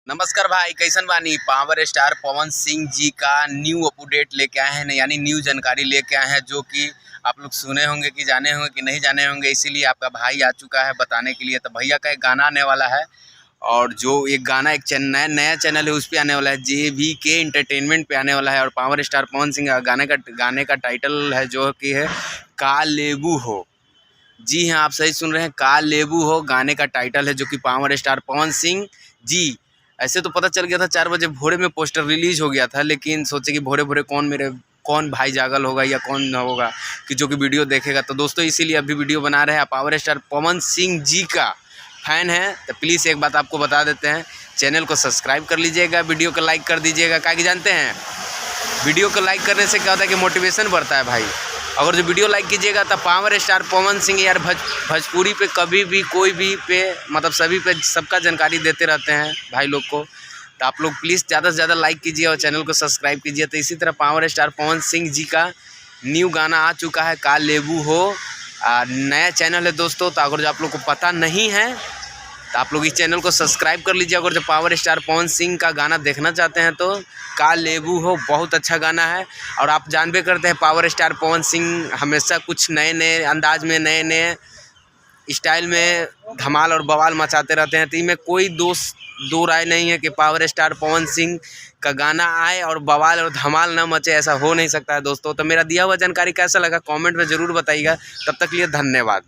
नमस्कार भाई, कैसन बानी। पावर स्टार पवन सिंह जी का न्यू अपडेट लेके आए हैं, यानी न्यू जानकारी लेके आए हैं, जो कि आप लोग सुने होंगे कि जाने होंगे कि नहीं जाने होंगे। इसीलिए आपका भाई आ चुका है बताने के लिए। तो भैया का एक गाना आने वाला है, और जो एक गाना एक नया चैनल है उस पर आने वाला है, JVK एंटरटेनमेंट पे आने वाला है। और पावर स्टार पवन सिंह गाने का टाइटल है जो कि है का लेबू हो। जी हाँ, आप सही सुन रहे हैं, का लेबू हो गाने का टाइटल है, जो कि पावर स्टार पवन सिंह जी। ऐसे तो पता चल गया था 4 बजे भोरे में पोस्टर रिलीज हो गया था, लेकिन सोचे कि भोरे भोरे कौन भाई जागल होगा या कौन न होगा कि जो कि वीडियो देखेगा। तो दोस्तों इसीलिए अभी वीडियो बना रहे हैं। आप पावर स्टार पवन सिंह जी का फैन है तो प्लीज़ एक बात आपको बता देते हैं, चैनल को सब्सक्राइब कर लीजिएगा, वीडियो को लाइक कर दीजिएगा। क्या कि जानते हैं, वीडियो को लाइक करने से क्या होता है कि मोटिवेशन बढ़ता है भाई। अगर जो वीडियो लाइक कीजिएगा तो पावर स्टार पवन सिंह यार भोजपुरी पे कभी भी कोई भी पे मतलब सभी पे सबका जानकारी देते रहते हैं भाई लोग को। तो आप लोग प्लीज़ ज़्यादा से ज़्यादा लाइक कीजिए और चैनल को सब्सक्राइब कीजिए। तो इसी तरह पावर स्टार पवन सिंह जी का न्यू गाना आ चुका है, का लेबू हो। नया चैनल है दोस्तों, तो अगर जो आप लोग को पता नहीं है तो आप लोग इस चैनल को सब्सक्राइब कर लीजिए। अगर जो पावर स्टार पवन सिंह का गाना देखना चाहते हैं तो का लेबू हो बहुत अच्छा गाना है। और आप जानबे करते हैं पावर स्टार पवन सिंह हमेशा कुछ नए नए अंदाज में, नए नए स्टाइल में धमाल और बवाल मचाते रहते हैं। तो इनमें कोई दो राय नहीं है कि पावर स्टार पवन सिंह का गाना आए और बवाल और धमाल ना मचे, ऐसा हो नहीं सकता है दोस्तों। तो मेरा दिया हुआ जानकारी कैसा लगा कमेंट में ज़रूर बताइएगा। तब तक के लिए धन्यवाद।